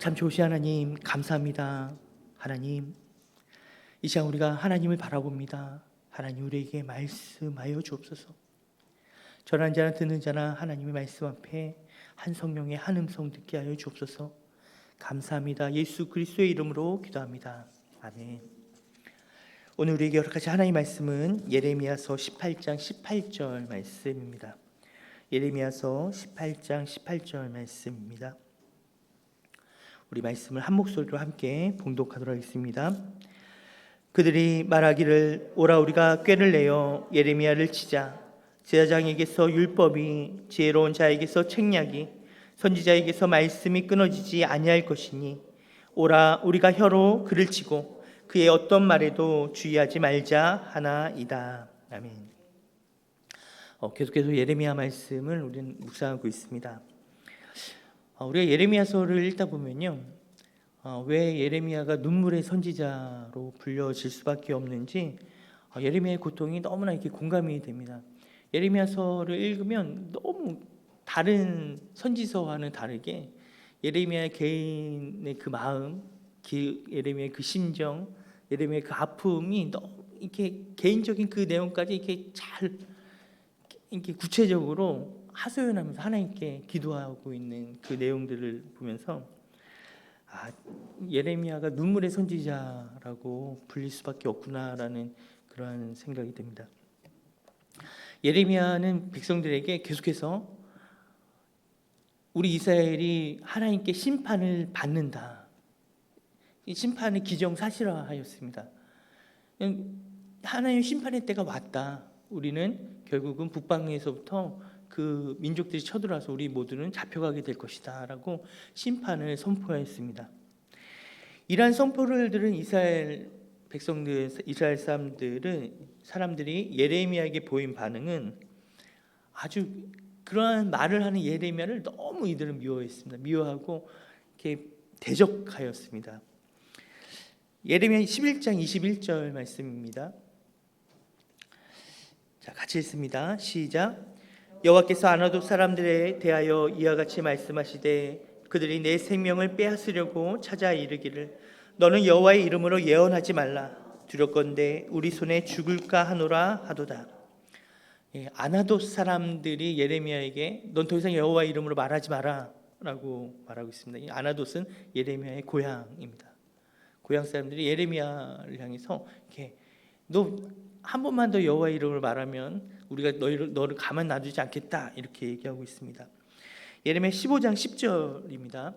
참 좋으신 하나님 감사합니다. 하나님, 이 시간 우리가 하나님을 바라봅니다. 하나님, 우리에게 말씀하여 주옵소서. 전하는 자나 듣는 자나 하나님의 말씀 앞에 한 성령의 한 음성 듣게 하여 주옵소서. 감사합니다. 예수 그리스도의 이름으로 기도합니다. 아멘. 오늘 우리에게 허락하신 하나님의 말씀은 예레미야서 18장 18절 말씀입니다. 예레미야서 18장 18절 말씀입니다. 우리 말씀을 한 목소리로 함께 봉독하도록 하겠습니다. 그들이 말하기를 오라 우리가 꾀를 내어 예레미야를 치자. 제사장에게서 율법이, 지혜로운 자에게서 책략이, 선지자에게서 말씀이 끊어지지 아니할 것이니 오라 우리가 혀로 그를 치고 그의 어떤 말에도 주의하지 말자 하나이다. 아멘. 계속해서 예레미야 말씀을 우리는 묵상하고 있습니다. 우리가 예레미야서를 읽다 보면요, 왜 예레미야가 눈물의 선지자로 불려질 수밖에 없는지 예레미야의 고통이 너무나 이렇게 공감이 됩니다. 예레미야서를 읽으면 너무 다른 선지서와는 다르게 예레미야 개인의 그 마음, 예레미야의 그 심정, 예레미야의 그 아픔이 너무 이렇게 개인적인 그 내용까지 이렇게 잘 이렇게 구체적으로 하소연하면서 하나님께 기도하고 있는 그 내용들을 보면서 예레미야가 눈물의 선지자라고 불릴 수밖에 없구나라는 그러한 생각이 듭니다. 예레미야는 백성들에게 계속해서 우리 이스라엘이 하나님께 심판을 받는다, 이 심판을 기정사실화하였습니다. 하나님 심판의 때가 왔다. 우리는 결국은 북방에서부터 그 민족들이 쳐들어와서 우리 모두는 잡혀가게 될 것이다 라고 심판을 선포하였습니다. 이러한 선포를 들은 이스라엘 백성들, 이스라엘 사람들이 예레미야에게 보인 반응은 아주 그러한 말을 하는 예레미야를 너무 이들은 미워했습니다. 미워하고 이렇게 대적하였습니다. 예레미야 11장 21절 말씀입니다. 자, 같이 읽습니다. 시작. 여호와께서 아나돗 사람들에 대하여 이와 같이 말씀하시되 그들이 내 생명을 빼앗으려고 찾아 이르기를 너는 여호와의 이름으로 예언하지 말라. 두렵건대 우리 손에 죽을까 하노라 하도다. 아나돗 사람들이 예레미야에게 넌 더 이상 여호와의 이름으로 말하지 마라 라고 말하고 있습니다. 이 아나돗은 예레미야의 고향입니다. 고향 사람들이 예레미야를 향해서 이렇게 너 한 번만 더 여호와의 이름을 말하면 우리가 너를 가만 놔두지 않겠다 이렇게 얘기하고 있습니다. 예레미야 15장 10절입니다.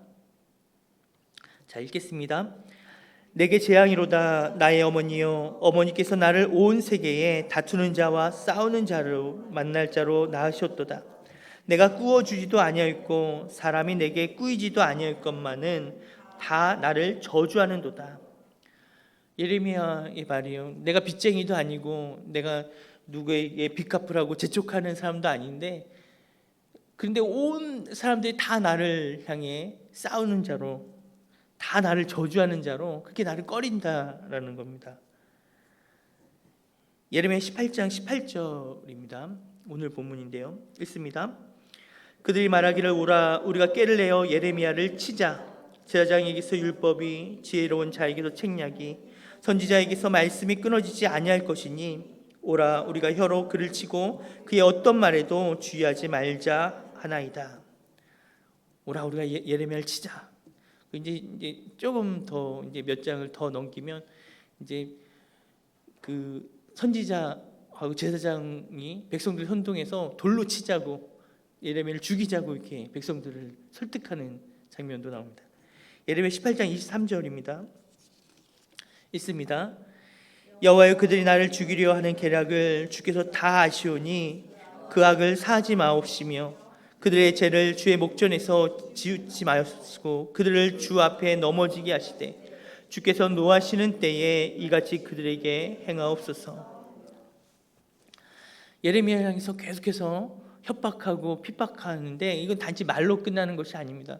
자, 읽겠습니다. 내게 재앙이로다 나의 어머니여, 어머니께서 나를 온 세계에 다투는 자와 싸우는 자로 만날 자로 낳으셨도다. 내가 꾸어주지도 아니하였고 사람이 내게 꾸이지도 아니하였건만은 다 나를 저주하는도다. 예레미야의 말이요, 내가 빚쟁이도 아니고 내가 누구에게 빚 갚으라고 재촉하는 사람도 아닌데, 그런데 온 사람들이 다 나를 향해 싸우는 자로, 다 나를 저주하는 자로 그렇게 나를 꺼린다라는 겁니다. 예레미야 18장 18절입니다. 오늘 본문인데요, 읽습니다. 그들이 말하기를 오라 우리가 꾀를 내어 예레미야를 치자. 제사장에게서 율법이, 지혜로운 자에게서 책략이, 선지자에게서 말씀이 끊어지지 아니할 것이니 오라 우리가 혀로 그를 치고 그의 어떤 말에도 주의하지 말자 하나이다. 오라 우리가 예레미야를 치자. 이제 조금 더 이제 몇 장을 더 넘기면 이제 그 선지자하고 제사장이 백성들 선동해서 돌로 치자고, 예레미야를 죽이자고 이렇게 백성들을 설득하는 장면도 나옵니다. 예레미야 18장 23절입니다. 있습니다. 여호와여 그들이 나를 죽이려 하는 계략을 주께서 다 아시오니 그 악을 사하지 마옵시며 그들의 죄를 주의 목전에서 지우지 마옵시고 그들을 주 앞에 넘어지게 하시되 주께서 노하시는 때에 이같이 그들에게 행하옵소서. 예레미야를 향해서 계속해서 협박하고 핍박하는데 이건 단지 말로 끝나는 것이 아닙니다.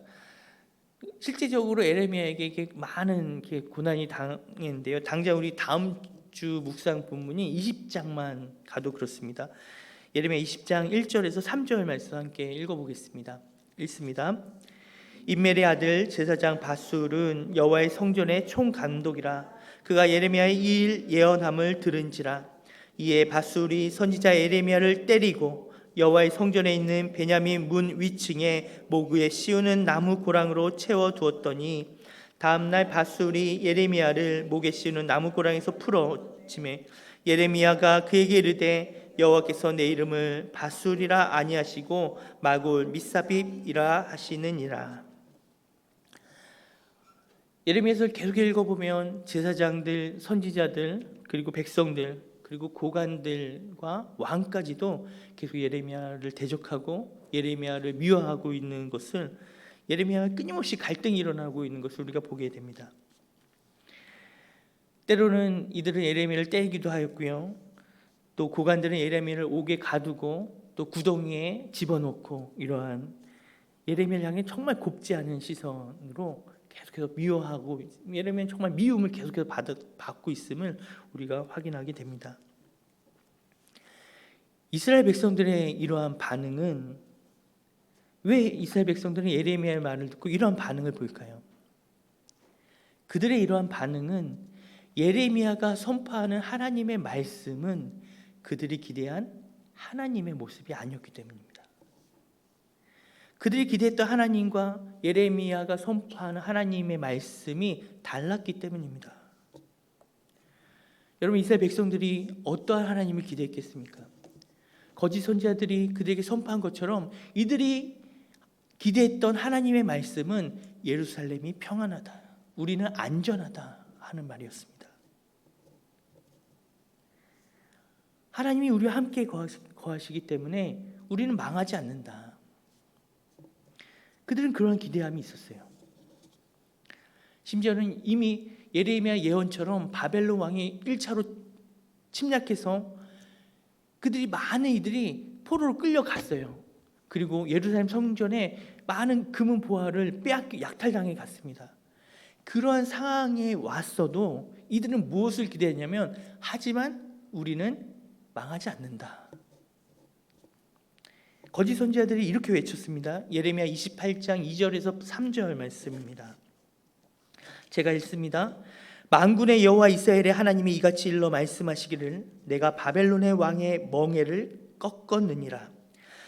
실제적으로 예레미야에게 많은 고난이 당했는데요. 당장 우리 다음 주 묵상 본문이 20장만 가도 그렇습니다. 예레미야 20장 1절에서 3절 말씀 함께 읽어보겠습니다. 읽습니다. 임멜의 아들 제사장 바술은 여호와의 성전의 총감독이라. 그가 예레미야의 이 일 예언함을 들은지라. 이에 바술이 선지자 예레미야를 때리고 여호와의 성전에 있는 베냐민 문 위층에 모구에 씌우는 나무 고랑으로 채워 두었더니 다음 날 바술이 예레미야를 목에 씌우는 나무 고랑에서 풀어치매 예레미야가 그에게 이르되 여호와께서 내 이름을 바술이라 아니하시고 마골 미사빕이라 하시느니라. 예레미야서를 계속 읽어보면 제사장들, 선지자들, 그리고 백성들, 그리고 고관들과 왕까지도 계속 예레미야를 대적하고 예레미야를 미워하고 있는 것을, 예레미야와 끊임없이 갈등이 일어나고 있는 것을 우리가 보게 됩니다. 때로는 이들은 예레미야를 때리기도 하였고요, 또 고관들은 예레미야를 옥에 가두고 또 구덩이에 집어넣고 이러한 예레미야를 향해 정말 곱지 않은 시선으로 계속해서 미워하고, 예레미야는 정말 미움을 계속해서 받고 있음을 우리가 확인하게 됩니다. 이스라엘 백성들의 이러한 반응은, 왜 이스라엘 백성들은 예레미야의 말을 듣고 이러한 반응을 보일까요? 그들의 이러한 반응은 예레미야가 선포하는 하나님의 말씀은 그들이 기대한 하나님의 모습이 아니었기 때문입니다. 그들이 기대했던 하나님과 예레미야가 선포하는 하나님의 말씀이 달랐기 때문입니다. 여러분, 이스라엘 백성들이 어떠한 하나님을 기대했겠습니까? 거짓 선지자들이 그들에게 선포한 것처럼 이들이 기대했던 하나님의 말씀은 예루살렘이 평안하다, 우리는 안전하다 하는 말이었습니다. 하나님이 우리와 함께 거하시기 때문에 우리는 망하지 않는다. 그들은 그런 기대함이 있었어요. 심지어는 이미 예레미야 예언처럼 바벨론 왕이 1차로 침략해서 많은 이들이 포로로 끌려갔어요. 그리고 예루살렘 성전에 많은 금은 보화를 빼앗기 약탈당해 갔습니다. 그러한 상황에 왔어도 이들은 무엇을 기대했냐면, 하지만 우리는 망하지 않는다. 거짓 선지자들이 이렇게 외쳤습니다. 예레미야 28장 2절에서 3절 말씀입니다. 제가 읽습니다. 만군의 여호와 이스라엘의 하나님이 이같이 일러 말씀하시기를, 내가 바벨론의 왕의 멍에를 꺾었느니라.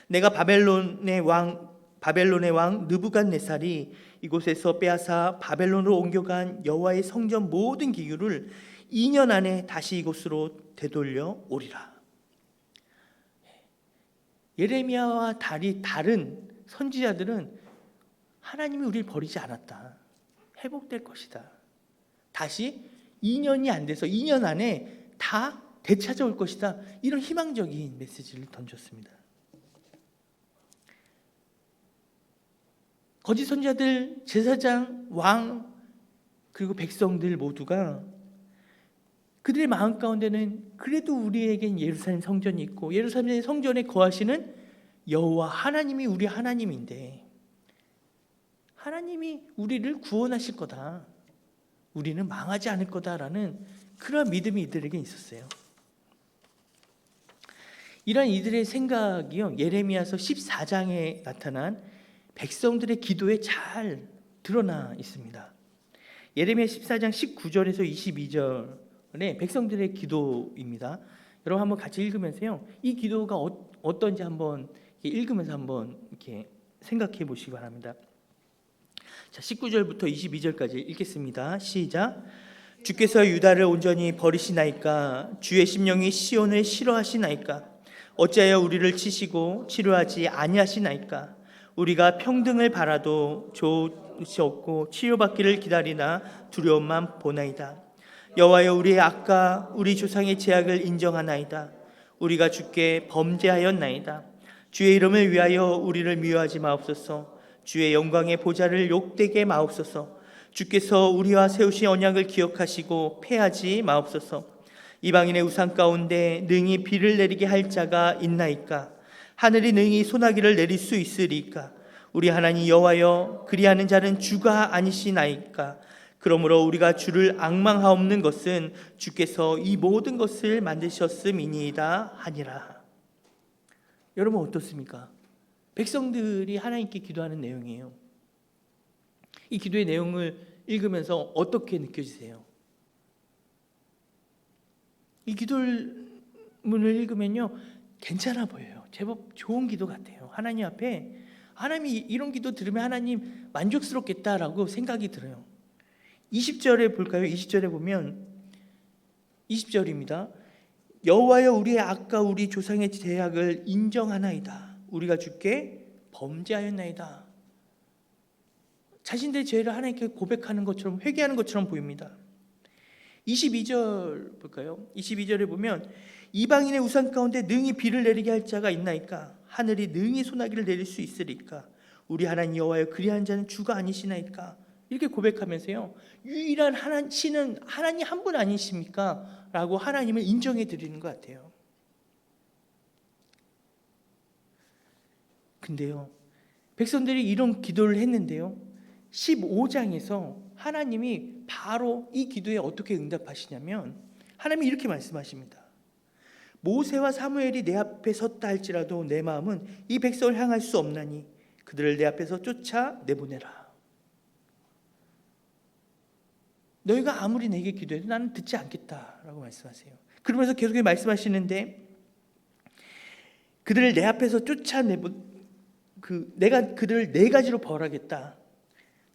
내가 바벨론의 왕 느부갓네살이 이곳에서 빼앗아 바벨론으로 옮겨간 여호와의 성전 모든 기구를 2년 안에 다시 이곳으로 되돌려 오리라. 예레미야와 다른 선지자들은 하나님이 우리를 버리지 않았다, 회복될 것이다, 다시 2년이 안 돼서 2년 안에 다 되찾아올 것이다, 이런 희망적인 메시지를 던졌습니다. 거짓 선지자들, 제사장, 왕, 그리고 백성들 모두가 그들의 마음 가운데는 그래도 우리에겐 예루살렘 성전이 있고 예루살렘 성전에 거하시는 여호와 하나님이 우리 하나님인데, 하나님이 우리를 구원하실 거다, 우리는 망하지 않을 거다라는 그런 믿음이 이들에게 있었어요. 이런 이들의 생각이요, 예레미야서 14장에 나타난 백성들의 기도에 잘 드러나 있습니다. 예레미야 14장 19절에서 22절에 백성들의 기도입니다. 여러분 한번 같이 읽으면서요, 이 기도가 어떤지 한번 읽으면서 한번 이렇게 생각해 보시기 바랍니다. 자, 19절부터 22절까지 읽겠습니다. 시작. 주께서 유다를 온전히 버리시나이까? 주의 심령이 시온을 싫어하시나이까? 어찌하여 우리를 치시고 치료하지 아니하시나이까? 우리가 평등을 바라도 좋으시 없고 치료받기를 기다리나 두려움만 보나이다. 여호와여, 우리의 악과 우리 조상의 죄악을 인정하나이다. 우리가 주께 범죄하였나이다. 주의 이름을 위하여 우리를 미워하지 마옵소서. 주의 영광의 보좌를 욕되게 마옵소서. 주께서 우리와 세우신 언약을 기억하시고 패하지 마옵소서. 이방인의 우상 가운데 능히 비를 내리게 할 자가 있나이까? 하늘이 능히 소나기를 내릴 수 있으리까? 우리 하나님 여호와여, 그리하는 자는 주가 아니시나이까? 그러므로 우리가 주를 앙망하옵는 것은 주께서 이 모든 것을 만드셨음이니이다 하니라. 여러분 어떻습니까? 백성들이 하나님께 기도하는 내용이에요. 이 기도의 내용을 읽으면서 어떻게 느껴지세요? 이 기도문을 읽으면요, 괜찮아 보여요. 제법 좋은 기도 같아요. 하나님 앞에, 하나님이 이런 기도 들으면 하나님 만족스럽겠다라고 생각이 들어요. 20절에 볼까요? 20절에 보면 20절입니다. 여호와여, 우리의 악과 우리 조상의 죄악을 인정하나이다. 우리가 주께 범죄하였나이다. 자신들의 죄를 하나님께 고백하는 것처럼, 회개하는 것처럼 보입니다. 22절 볼까요? 22절에 보면 이방인의 우상 가운데 능히 비를 내리게 할 자가 있나이까? 하늘이 능히 소나기를 내릴 수 있으리까? 우리 하나님 여호와여, 그리한 자는 주가 아니시나이까? 이렇게 고백하면서요, 유일한 신은 하나님 한 분 아니십니까? 라고 하나님을 인정해 드리는 것 같아요. 근데요, 백성들이 이런 기도를 했는데요, 15장에서 하나님이 바로 이 기도에 어떻게 응답하시냐면, 하나님이 이렇게 말씀하십니다. 모세와 사무엘이 내 앞에 섰다 할지라도 내 마음은 이 백성을 향할 수 없나니 그들을 내 앞에서 쫓아 내보내라. 너희가 아무리 내게 기도해도 나는 듣지 않겠다라고 말씀하세요. 그러면서 계속 말씀하시는데, 그들을 내 앞에서 내가 그들을 네 가지로 벌하겠다.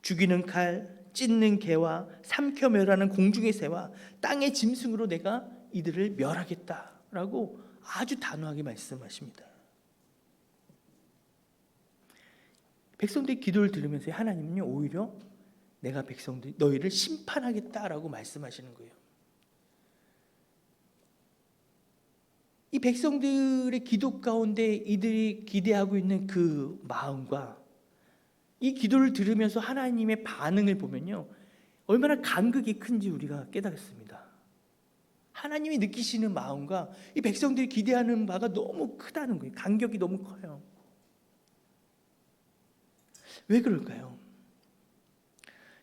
죽이는 칼, 찢는 개와 삼켜 멸하는 공중의 새와 땅의 짐승으로 내가 이들을 멸하겠다라고 아주 단호하게 말씀하십니다. 백성들의 기도를 들으면서 하나님은요, 오히려 내가 너희를 심판하겠다라고 말씀하시는 거예요. 이 백성들의 기도 가운데 이들이 기대하고 있는 그 마음과 이 기도를 들으면서 하나님의 반응을 보면요, 얼마나 간극이 큰지 우리가 깨닫습니다. 하나님이 느끼시는 마음과 이 백성들이 기대하는 바가 너무 크다는 거예요. 간격이 너무 커요. 왜 그럴까요?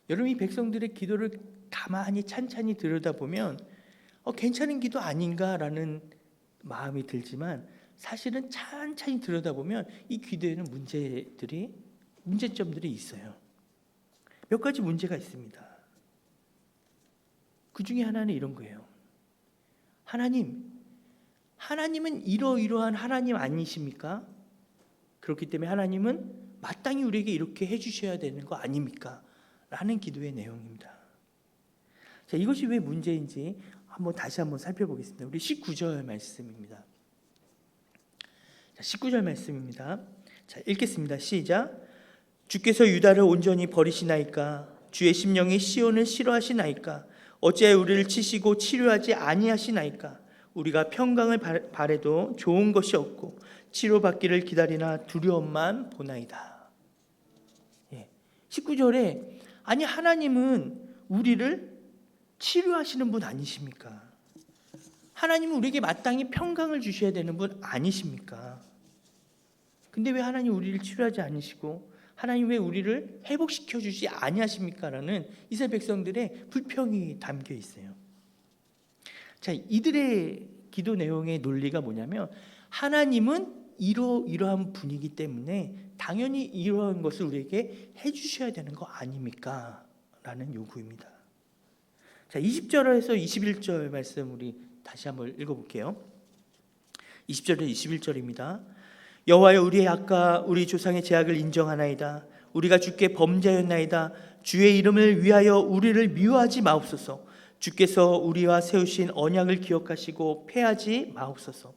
여러분, 이 백성들의 기도를 가만히 찬찬히 들여다보면 괜찮은 기도 아닌가라는 마음이 들지만, 사실은 찬찬히 들여다보면 이 기도에는 문제점들이 있어요. 몇 가지 문제가 있습니다. 그 중에 하나는 이런 거예요. 하나님은 이러이러한 하나님 아니십니까? 그렇기 때문에 하나님은 마땅히 우리에게 이렇게 해주셔야 되는 거 아닙니까? 라는 기도의 내용입니다. 자, 이것이 왜 문제인지 다시 한번 살펴보겠습니다. 우리 19절 말씀입니다. 자, 19절 말씀입니다. 자, 읽겠습니다. 시작. 주께서 유다를 온전히 버리시나이까? 주의 심령이 시온을 싫어하시나이까? 어찌하여 우리를 치시고 치료하지 아니하시나이까? 우리가 평강을 바래도 좋은 것이 없고 치료받기를 기다리나 두려움만 보나이다. 19절에 아니, 하나님은 우리를 치료하시는 분 아니십니까? 하나님은 우리에게 마땅히 평강을 주셔야 되는 분 아니십니까? 근데 왜 하나님 우리를 치료하지 않으시고 하나님 왜 우리를 회복시켜 주지 아니하십니까? 라는 이스라엘 백성들의 불평이 담겨 있어요. 자, 이들의 기도 내용의 논리가 뭐냐면, 하나님은 이러한 분이기 때문에 당연히 이러한 것을 우리에게 해주셔야 되는 거 아닙니까? 라는 요구입니다. 자, 20절에서 21절 말씀 우리 다시 한번 읽어볼게요. 20절에 21절입니다. 여호와여, 우리의 악과 우리 조상의 죄악을 인정하나이다. 우리가 주께 범죄하였나이다. 주의 이름을 위하여 우리를 미워하지 마옵소서. 주께서 우리와 세우신 언약을 기억하시고 패하지 마옵소서.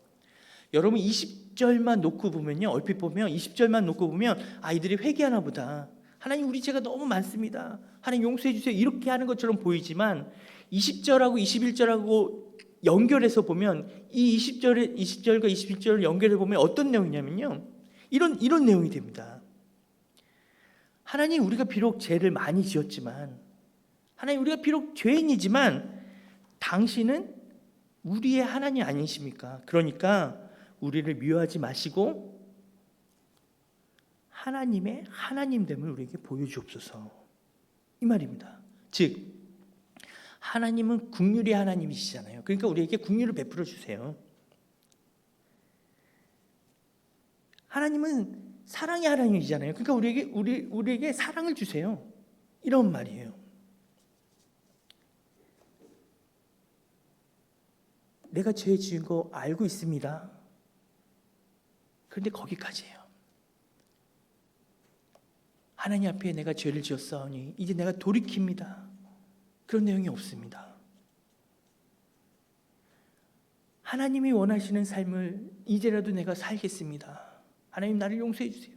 여러분, 20절만 놓고 보면요, 얼핏 보면 20절만 놓고 보면 이들이 회개하나 보다, 하나님 우리 죄가 너무 많습니다, 하나님 용서해 주세요, 이렇게 하는 것처럼 보이지만 20절하고 21절하고 연결해서 보면 이 20절과 21절을 연결해 보면 어떤 내용이냐면요, 이런 내용이 됩니다. 하나님, 우리가 비록 죄를 많이 지었지만, 하나님 우리가 비록 죄인이지만 당신은 우리의 하나님 아니십니까? 그러니까 우리를 미워하지 마시고 하나님의 하나님됨을 우리에게 보여주옵소서, 이 말입니다. 즉 하나님은 긍휼의 하나님이시잖아요. 그러니까 우리에게 긍휼을 베풀어 주세요. 하나님은 사랑의 하나님이잖아요. 그러니까 우리에게 사랑을 주세요. 이런 말이에요. 내가 죄 지은 거 알고 있습니다. 그런데 거기까지예요. 하나님 앞에 내가 죄를 지었사오니 이제 내가 돌이킵니다. 그런 내용이 없습니다. 하나님이 원하시는 삶을 이제라도 내가 살겠습니다. 하나님 나를 용서해 주세요.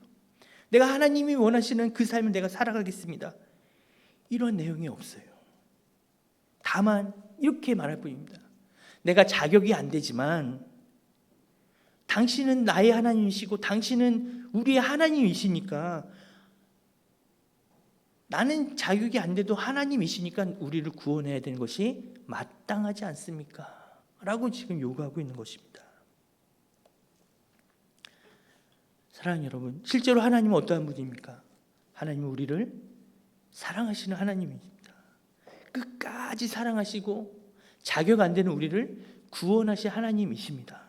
내가 하나님이 원하시는 그 삶을 내가 살아가겠습니다. 이런 내용이 없어요. 다만 이렇게 말할 뿐입니다. 내가 자격이 안 되지만 당신은 나의 하나님이시고 당신은 우리의 하나님이시니까 나는 자격이 안 돼도 하나님이시니까 우리를 구원해야 되는 것이 마땅하지 않습니까? 라고 지금 요구하고 있는 것입니다. 사랑하는 여러분, 실제로 하나님은 어떠한 분입니까? 하나님은 우리를 사랑하시는 하나님입니다. 끝까지 사랑하시고 자격 안 되는 우리를 구원하실 하나님이십니다.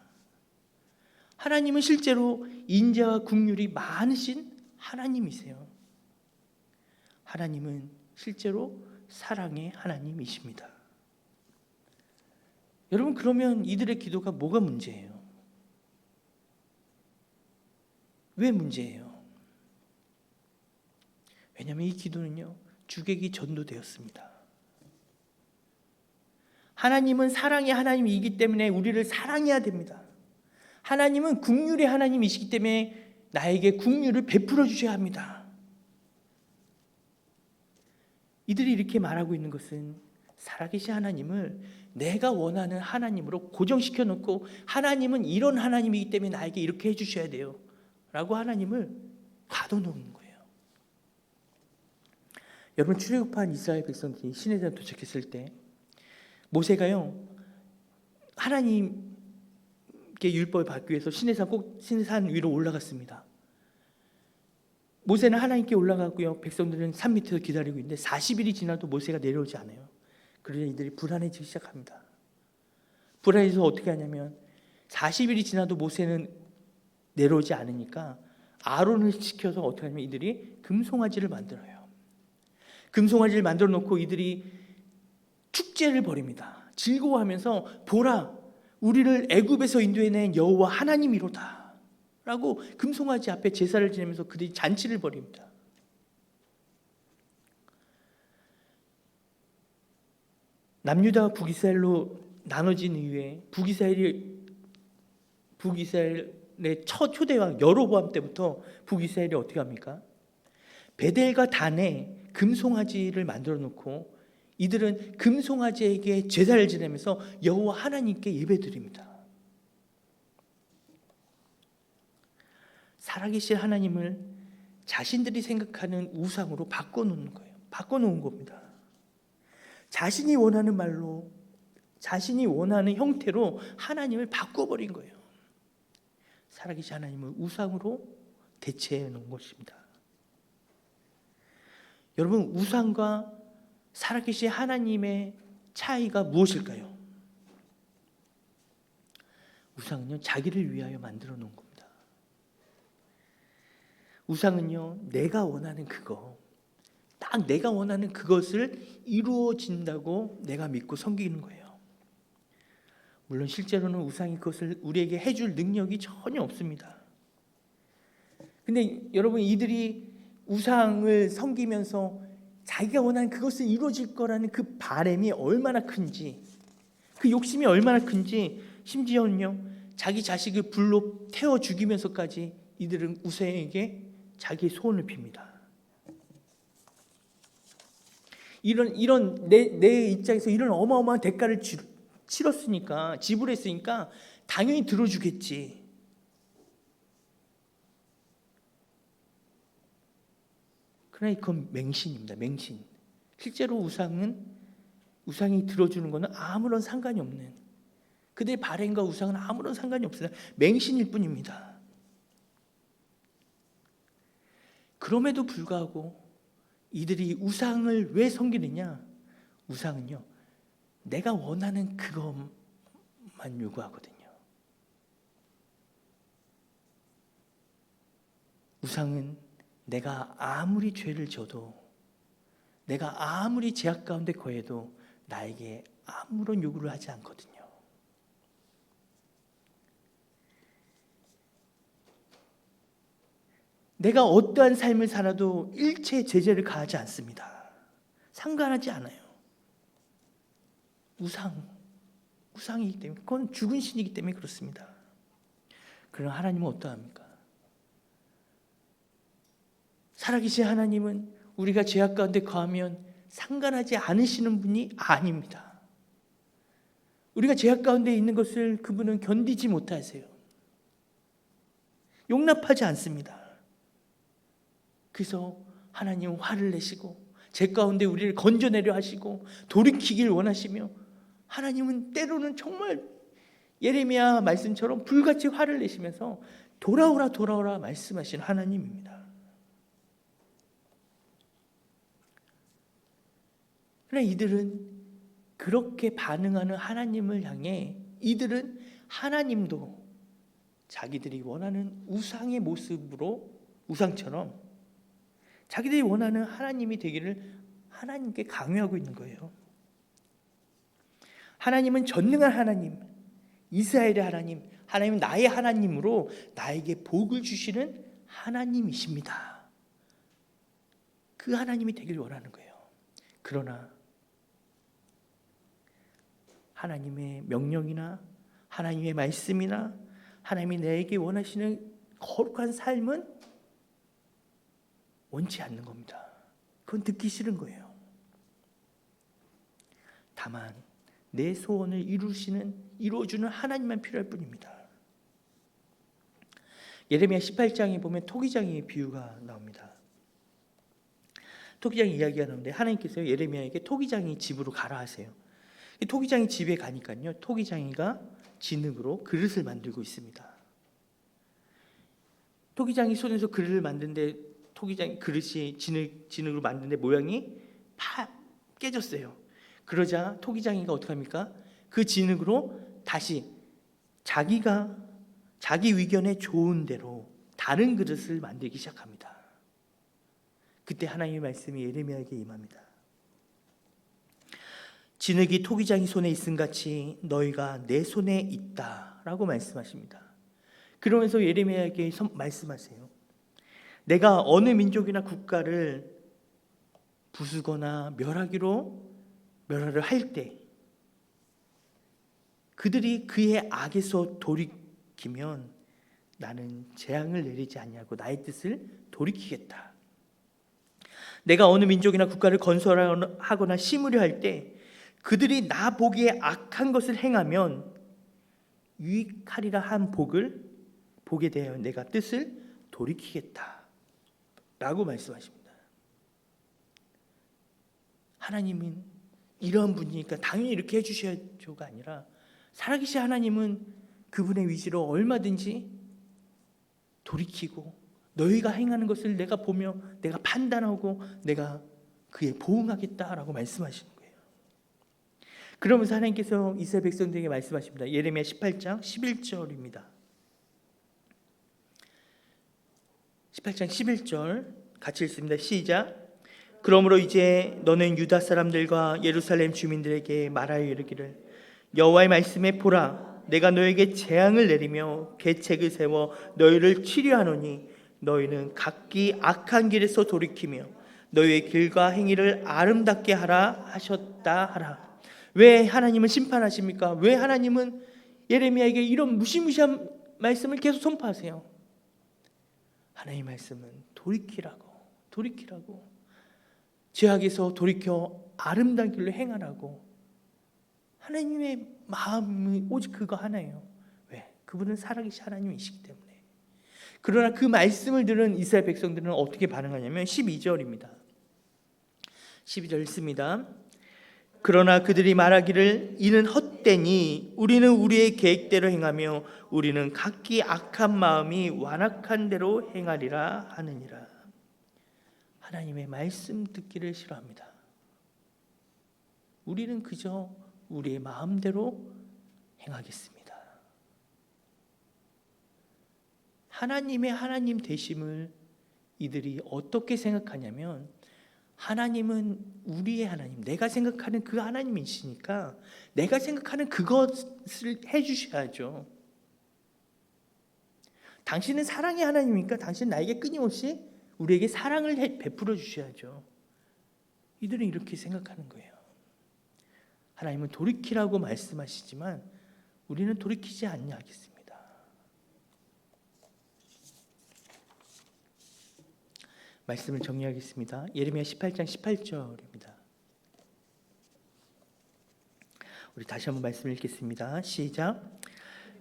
하나님은 실제로 인자와 긍휼이 많으신 하나님이세요. 하나님은 실제로 사랑의 하나님이십니다. 여러분, 그러면 이들의 기도가 뭐가 문제예요? 왜 문제예요? 왜냐하면 이 기도는요, 주객이 전도되었습니다. 하나님은 사랑의 하나님이기 때문에 우리를 사랑해야 됩니다. 하나님은 긍휼의 하나님이시기 때문에 나에게 긍휼을 베풀어 주셔야 합니다. 이들이 이렇게 말하고 있는 것은 살아계신 하나님을 내가 원하는 하나님으로 고정시켜 놓고 하나님은 이런 하나님이기 때문에 나에게 이렇게 해주셔야 돼요 라고 하나님을 가둬놓는 거예요. 여러분, 출애굽한 이스라엘 백성들이 시내산에 도착했을 때 모세가요, 하나님께 율법을 받기 위해서 시내산 위로 올라갔습니다. 모세는 하나님께 올라가고요, 백성들은 산 밑에서 기다리고 있는데 40일이 지나도 모세가 내려오지 않아요. 그러자 이들이 불안해지기 시작합니다. 불안해서 어떻게 하냐면 40일이 지나도 모세는 내려오지 않으니까 아론을 시켜서 어떻게 하냐면 이들이 금송아지를 만들어요. 금송아지를 만들어 놓고 이들이 축제를 벌입니다. 즐거워하면서 보라, 우리를 애굽에서 인도해낸 여호와 하나님이로다 라고 금송아지 앞에 제사를 지내면서 그들이 잔치를 벌입니다. 남유다와 북이스라엘로 나눠진 이후에 북이스라엘의 첫 초대왕 여로보암 때부터 북이스라엘이 어떻게 합니까? 베델과 단에 금송아지를 만들어 놓고 이들은 금송아지에게 제사를 지내면서 여호와 하나님께 예배드립니다. 살아계신 하나님을 자신들이 생각하는 우상으로 바꿔놓는 거예요. 바꿔놓은 겁니다. 자신이 원하는 말로, 자신이 원하는 형태로 하나님을 바꿔버린 거예요. 살아계신 하나님을 우상으로 대체해 놓은 것입니다. 여러분, 우상과 살아계신 하나님의 차이가 무엇일까요? 우상은요, 자기를 위하여 만들어 놓은 겁니다. 우상은요, 내가 원하는 그거, 딱 내가 원하는 그것을 이루어진다고 내가 믿고 섬기는 거예요. 물론 실제로는 우상이 그것을 우리에게 해줄 능력이 전혀 없습니다. 근데 여러분, 이들이 우상을 섬기면서 자기가 원하는 그것을 이루어질 거라는 그 바람이 얼마나 큰지, 그 욕심이 얼마나 큰지, 심지어는요, 자기 자식을 불로 태워 죽이면서까지 이들은 우상에게 자기의 소원을 빕니다. 이런 내 입장에서 이런 어마어마한 대가를 치렀으니까, 지불했으니까 당연히 들어주겠지. 그러나 그건 맹신입니다. 맹신. 실제로 우상이 들어주는 것은 아무런 상관이 없는, 그들의 바램과 우상은 아무런 상관이 없어요. 맹신일 뿐입니다. 그럼에도 불구하고 이들이 우상을 왜 섬기느냐? 우상은요, 내가 원하는 그것만 요구하거든요. 우상은 내가 아무리 죄를 져도, 내가 아무리 제약 가운데 거해도 나에게 아무런 요구를 하지 않거든요. 내가 어떠한 삶을 살아도 일체 제재를 가하지 않습니다. 상관하지 않아요. 우상이기 때문에, 그건 죽은 신이기 때문에 그렇습니다. 그러나 하나님은 어떠합니까? 살아계신 하나님은 우리가 죄악 가운데 거하면 상관하지 않으시는 분이 아닙니다. 우리가 죄악 가운데 있는 것을 그분은 견디지 못하세요. 용납하지 않습니다. 그래서 하나님은 화를 내시고 죄 가운데 우리를 건져내려 하시고 돌이키길 원하시며, 하나님은 때로는 정말 예레미야 말씀처럼 불같이 화를 내시면서 돌아오라 돌아오라 말씀하시는 하나님입니다. 그러나 이들은 그렇게 반응하는 하나님을 향해 이들은 하나님도 자기들이 원하는 우상의 모습으로, 우상처럼 자기들이 원하는 하나님이 되기를 하나님께 강요하고 있는 거예요. 하나님은 전능한 하나님, 이스라엘의 하나님, 하나님은 나의 하나님으로 나에게 복을 주시는 하나님이십니다. 그 하나님이 되길 원하는 거예요. 그러나 하나님의 명령이나 하나님의 말씀이나 하나님이 내게 원하시는 거룩한 삶은 원치 않는 겁니다. 그건 듣기 싫은 거예요. 다만 내 소원을 이루어주는 하나님만 필요할 뿐입니다. 예레미야 18장에 보면 토기장의 비유가 나옵니다. 토기장 이야기가 나오는데 하나님께서 예레미야에게 토기장이 집으로 가라 하세요. 토기장이 집에 가니까요, 토기장이가 진흙으로 그릇을 만들고 있습니다. 토기장이 손에서 그릇을 만드는데 토기장 그릇이 진흙으로 만드는데 모양이 깨졌어요. 그러자 토기장이가 어떻게 합니까? 그 진흙으로 다시 자기 의견에 좋은 대로 다른 그릇을 만들기 시작합니다. 그때 하나님의 말씀이 예레미야에게 임합니다. 진흙이 토기장이 손에 있음 같이 너희가 내 손에 있다라고 말씀하십니다. 그러면서 예레미야에게 말씀하세요. 내가 어느 민족이나 국가를 부수거나 멸하를 할 때 그들이 그의 악에서 돌이키면 나는 재앙을 내리지 않냐고 나의 뜻을 돌이키겠다. 내가 어느 민족이나 국가를 건설하거나 심으려 할 때 그들이 나 보기에 악한 것을 행하면 유익하리라 한 복을 보게 되어 내가 뜻을 돌이키겠다 라고 말씀하십니다. 하나님은 이러한 분이니까 당연히 이렇게 해주셔야죠가 아니라, 살아계신 하나님은 그분의 위시로 얼마든지 돌이키고 너희가 행하는 것을 내가 보며 내가 판단하고 내가 그에 보응하겠다라고 말씀하시는 거예요. 그러면서 하나님께서 이스라엘 백성들에게 말씀하십니다. 예레미야 18장 11절입니다. 18장 11절 같이 읽습니다. 시작. 그러므로 이제 너는 유다 사람들과 예루살렘 주민들에게 말하여 이르기를 여호와의 말씀에 보라, 내가 너에게 재앙을 내리며 계책을 세워 너희를 치료하노니 너희는 각기 악한 길에서 돌이키며 너희의 길과 행위를 아름답게 하라 하셨다 하라. 왜 하나님은 심판하십니까? 왜 하나님은 예레미야에게 이런 무시무시한 말씀을 계속 선포하세요? 하나님의 말씀은 돌이키라고, 죄악에서 돌이켜 아름다운 길로 행하라고. 하나님의 마음이 오직 그거 하나예요. 왜? 그분은 살아계신 하나님이시기 때문에. 그러나 그 말씀을 들은 이스라엘 백성들은 어떻게 반응하냐면 12절입니다. 12절 읽습니다. 그러나 그들이 말하기를 이는 헛되니 우리는 우리의 계획대로 행하며 우리는 각기 악한 마음이 완악한 대로 행하리라 하느니라. 하나님의 말씀 듣기를 싫어합니다. 우리는 그저 우리의 마음대로 행하겠습니다. 하나님의 하나님 되심을 이들이 어떻게 생각하냐면 하나님은 우리의 하나님, 내가 생각하는 그 하나님이시니까 내가 생각하는 그것을 해주셔야죠. 당신은 사랑의 하나님이니까 당신은 나에게 끊임없이 우리에게 사랑을 베풀어 주셔야죠. 이들은 이렇게 생각하는 거예요. 하나님은 돌이키라고 말씀하시지만 우리는 돌이키지 않냐겠습니다. 말씀을 정리하겠습니다. 예레미야 18장 18절입니다. 우리 다시 한번 말씀을 읽겠습니다. 시작.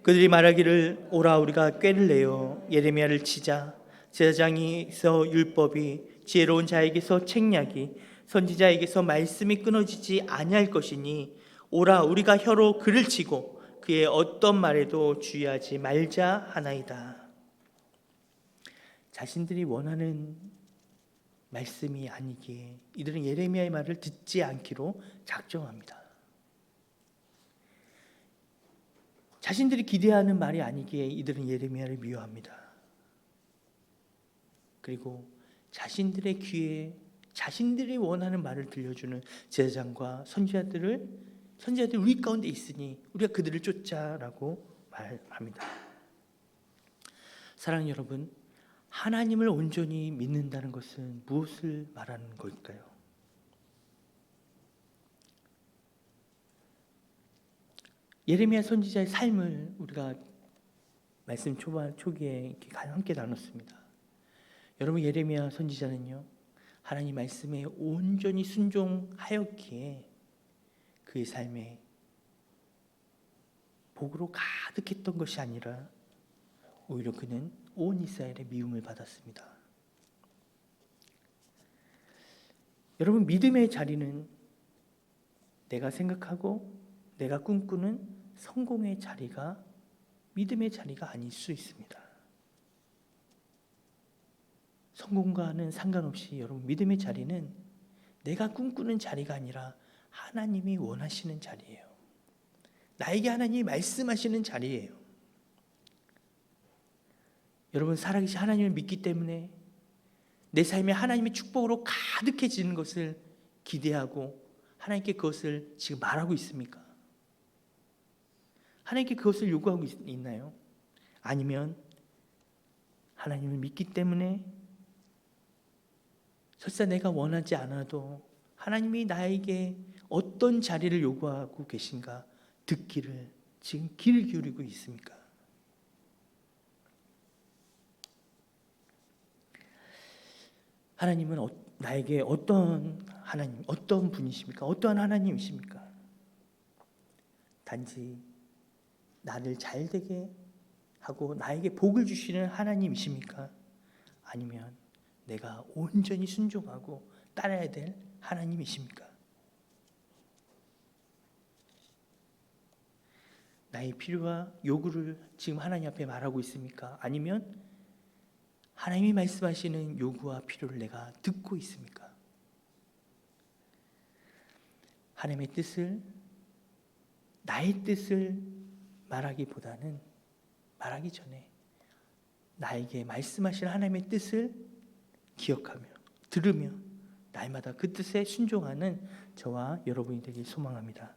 그들이 말하기를 오라 우리가 꾀를 내어 예레미야를 치자. 제사장에서 율법이, 지혜로운 자에게서 책략이, 선지자에게서 말씀이 끊어지지 아니할 것이니 오라 우리가 혀로 그를 치고 그의 어떤 말에도 주의하지 말자 하나이다. 자신들이 원하는 말씀이 아니기에 이들은 예레미야의 말을 듣지 않기로 작정합니다. 자신들이 기대하는 말이 아니기에 이들은 예레미야를 미워합니다. 그리고 자신들의 귀에 자신들이 원하는 말을 들려주는 제사장과 선지자들 우리 가운데 있으니 우리가 그들을 쫓자라고 말합니다. 사랑하는 여러분, 하나님을 온전히 믿는다는 것은 무엇을 말하는 걸까요? 예레미야 선지자의 삶을 우리가 말씀 초기에 함께 나눴습니다. 여러분, 예레미야 선지자는요, 하나님 말씀에 온전히 순종하였기에 그의 삶에 복으로 가득했던 것이 아니라 오히려 그는 온 이스라엘의 미움을 받았습니다. 여러분, 믿음의 자리는 내가 생각하고 내가 꿈꾸는 성공의 자리가 믿음의 자리가 아닐 수 있습니다. 성공과는 상관없이 여러분, 믿음의 자리는 내가 꿈꾸는 자리가 아니라 하나님이 원하시는 자리예요. 나에게 하나님이 말씀하시는 자리예요. 여러분, 살아계신 하나님을 믿기 때문에 내 삶에 하나님의 축복으로 가득해지는 것을 기대하고 하나님께 그것을 지금 말하고 있습니까? 하나님께 그것을 요구하고 있나요? 아니면 하나님을 믿기 때문에 설사 내가 원하지 않아도 하나님이 나에게 어떤 자리를 요구하고 계신가 듣기를 지금 귀를 기울이고 있습니까? 하나님은 나에게 어떤 하나님, 어떤 분이십니까? 어떠한 하나님이십니까? 단지 나를 잘되게 하고 나에게 복을 주시는 하나님이십니까? 아니면 내가 온전히 순종하고 따라야 될 하나님이십니까? 나의 필요와 요구를 지금 하나님 앞에 말하고 있습니까? 아니면 하나님이 말씀하시는 요구와 필요를 내가 듣고 있습니까? 하나님의 뜻을, 나의 뜻을 말하기 전에 나에게 말씀하신 하나님의 뜻을 기억하며 들으며 날마다 그 뜻에 순종하는 저와 여러분이 되길 소망합니다.